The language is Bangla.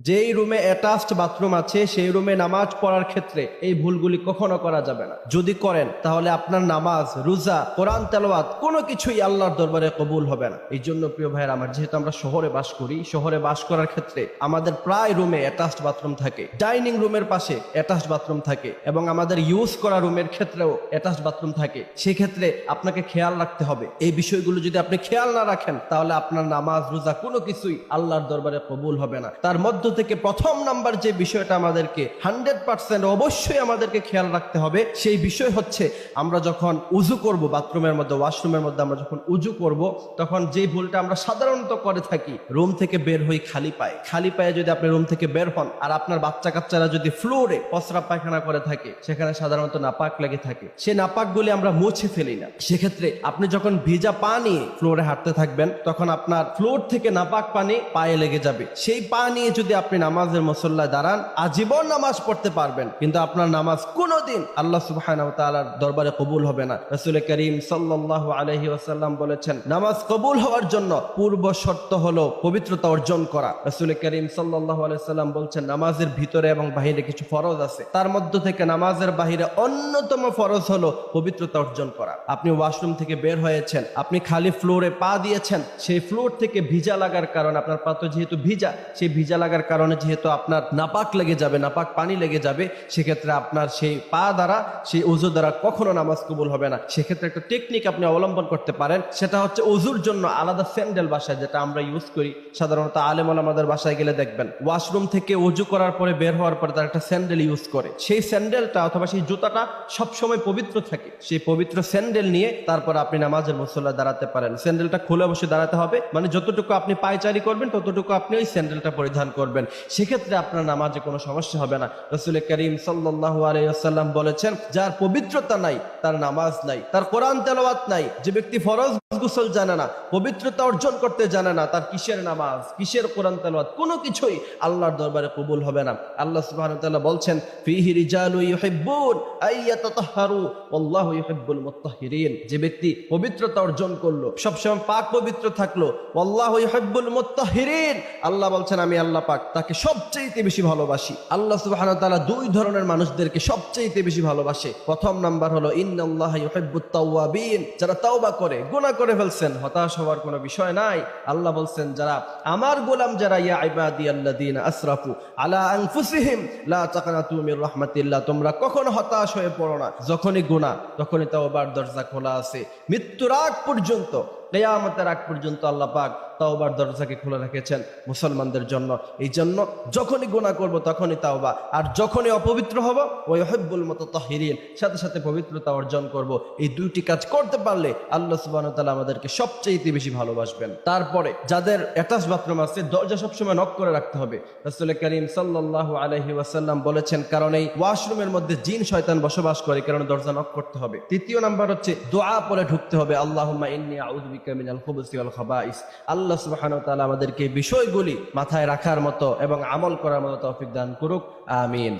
যেই রুমে অ্যাটাচড বাথরুম আছে সেই রুমে নামাজ পড়ার ক্ষেত্রে এই ভুলগুলি কখনো করা যাবে না। যদি করেন তাহলে আপনার নামাজ, রোজা, কোরআন তেলাওয়াত কোনো কিছুই আল্লাহর দরবারে কবুল হবে না। এই জন্য প্রিয় ভাইয়ের আমার, যেহেতু আমরা শহরে বাস করি, শহরে বাস করার ক্ষেত্রে আমাদের প্রায় রুমে অ্যাটাচড বাথরুম থাকে, ডাইনিং রুমের পাশে অ্যাটাচড বাথরুম থাকে এবং আমাদের ইউজ করা রুমের ক্ষেত্রেও অ্যাটাচড বাথরুম থাকে। সেক্ষেত্রে আপনাকে খেয়াল রাখতে হবে। এই বিষয়গুলো যদি আপনি খেয়াল না রাখেন তাহলে আপনার নামাজ, রোজা কোনো কিছুই আল্লাহর দরবারে কবুল হবে না। তার মধ্য থেকে প্রথম নাম্বার যে বিষয়টা আমাদেরকে 100% অবশ্যই আমাদেরকে খেয়াল রাখতে হবে, সেই বিষয় হচ্ছে আমরা যখন উজু করব, বাথরুমের মধ্যে, ওয়াশরুমের মধ্যে আমরা যখন উজু করব, তখন যে ভুলটা আমরা সাধারণত করে থাকি, রুম থেকে বের হই খালি পায়ে যদি আপনি রুম থেকে বের হন আর আপনার বাচ্চা কাচ্চারা যদি ফ্লোরে প্রস্রাব পায়খানা করে থাকে, সেখানে সাধারণত নাপাক লেগে থাকে, সেই নাপাকগুলি আমরা মুছে ফেলি না। সেক্ষেত্রে আপনি যখন ভিজা পা নিয়ে ফ্লোরে হাঁটতে থাকবেন, তখন আপনার ফ্লোর থেকে নাপাক পানি পায়ে লেগে যাবে। সেই পা নিয়ে যদি আপনি নামাজের মুসল্লায় দাঁড়ান, আজীবন নামাজ পড়তে পারবেন, কিন্তু আপনার নামাজ কোনোদিন আল্লাহ সুবহানাহু ওয়া তাআলার দরবারে কবুল হবে না। রাসূল করিম সাল্লাল্লাহু আলাইহি ওয়াসাল্লাম বলেছেন, নামাজ কবুল হওয়ার জন্য পূর্ব শর্ত হলো পবিত্রতা অর্জন করা। রাসূল করিম সাল্লাল্লাহু আলাইহি ওয়াসাল্লাম বলছেন, নামাজের ভিতরে এবং বাহিরে কিছু ফরজ আছে, তার মধ্য থেকে নামাজের বাহিরে অন্যতম ফরজ হলো পবিত্রতা অর্জন করা। আপনি ওয়াশরুম থেকে বের হয়েছেন, আপনি খালি ফ্লোরে পা দিয়েছেন, সেই ফ্লোর থেকে ভিজা লাগার কারণে, আপনার পা তো যেহেতু ভিজা, সেই ভিজা লাগার কারণে যেহেতু আপনার নাপাক লেগে যাবে, নাপাক পানি লেগে যাবে, সেক্ষেত্রে আপনার সেই পা দ্বারা, সেই ওযু দ্বারা কখনো নামাজ কবুল হবে না। সেক্ষেত্রে একটা টেকনিক আপনি অবলম্বন করতে পারেন, সেটা হচ্ছে ওযুর জন্য আলাদা স্যান্ডেল বাসায়, যেটা আমরা ইউজ করি সাধারণত, আলেম ওলামাদের বাসায় গেলে দেখবেন ওয়াশরুম থেকে ওযু করার পরে বের হওয়ার পরে তার একটা স্যান্ডেল ইউজ করে। সেই স্যান্ডেলটা অথবা সেই জুতাটা সবসময় পবিত্র থাকে। সেই পবিত্র স্যান্ডেল নিয়ে তারপর আপনি নামাজের মুসল্লায় দাঁড়াতে পারেন। স্যান্ডেলটা খুলে অবশ্যই দাঁড়াতে হবে, মানে যতটুকু আপনি পায়চারি করবেন ততটুকু আপনি ওই স্যান্ডেলটা পরিধান করবেন। সেক্ষেত্রে আপনার নামাজে কোনো সমস্যা হবে না। রাসূল করিম সাল্লাল্লাহু আলাইহি ওয়াসাল্লাম বলেছেন, যার পবিত্রতা নাই তার নামাজ নাই, তার কোরআন তেলাওয়াত নাই। যে ব্যক্তি ফরজ গোসল জানে না, পবিত্রতা অর্জন করতে জানে না, তার কিসের নামাজ, কিসের কোরআন তেলাওয়াত, কোনো কিছুই আল্লাহর দরবারে কবুল হবে না। আল্লাহ সুবহানাহু ওয়া তাআলা বলছেন, ফীহি রিজালু ইউহিব্বুন আইয়াতাতাহহারু ওয়াল্লাহু ইউহিব্বুল মুত্তাহহিরিন। যে ব্যক্তি পবিত্রতা অর্জন করলো, সবসময় পাক পবিত্র থাকলো, ওয়াল্লাহু ইউহিব্বুল মুত্তাহহিরিন, আল্লাহ বলছেন আমি আল্লাহ পাক তাকে সবচেয়ে বেশি ভালোবাসি। আল্লাহ সুবহানাহু ওয়া তাআলা দুই ধরনের মানুষদেরকে সবচেয়ে বেশি ভালোবাসে। প্রথম নাম্বার হলো ইন্নাল্লাহা ইউহিব্বুত তাওয়াবিন, যারা তাওবা করে, গুনাহ করে ফেলছেন, হতাশ হওয়ার কোনো বিষয় নাই। আল্লাহ বলছেন, যারা আমার গোলাম, যারা ইয়া ইবাদিয়াল্লাযীনা আসরাফু আলা আনফুসিহিম লা তাকনাতু মির রাহমাতিল্লাহ, তোমরা কখনো হতাশ হয়ে পড়ো না। যখনই গুনাহ তখনই তাওবার দরজা খোলা আছে। মৃত্যুর আগ পর্যন্ত, কিয়ামতের আগ পর্যন্ত আল্লাহ পাক তাওবার দরজাকে খোলা রেখেছেন মুসলমানদের জন্য। এই জন্য যখনই গুনাহ করব তখনই তাওবা, আর যখনই অপবিত্র হব ওয়া ইউহিব্বুল মুতাতাহহিরিন, সাথে সাথে পবিত্রতা অর্জন করব। এই দুইটি কাজ করতে পারলে আল্লাহ সুবহানাহু ওয়া তাআলা আমাদেরকে সবচেয়ে বেশি ভালোবাসবেন। তারপরে যাদের অ্যাটাচ বাথরুম আছে, দরজা সবসময় নক করে রাখতে হবে। রাসূল করিম সাল্লাল্লাহু আলাইহি ওয়াসাল্লাম বলেছেন, কারণ এই ওয়াশরুমের মধ্যে জিন শয়তান বসবাস করে, কারণ দরজা নক করতে হবে। তৃতীয় নাম্বার হচ্ছে দোয়া পড়ে ঢুকতে হবে, আল্লাহুম্মা ইন্নী আউযু বিকা মিনাল খুবুসি ওয়াল খাবাইস। আল্লাহ সুবহানাহু ওয়া তাআলা আমাদেরকে বিষয়গুলি মাথায় রাখার মতো এবং আমল করার মতো তৌফিক দান করুক। আমিন।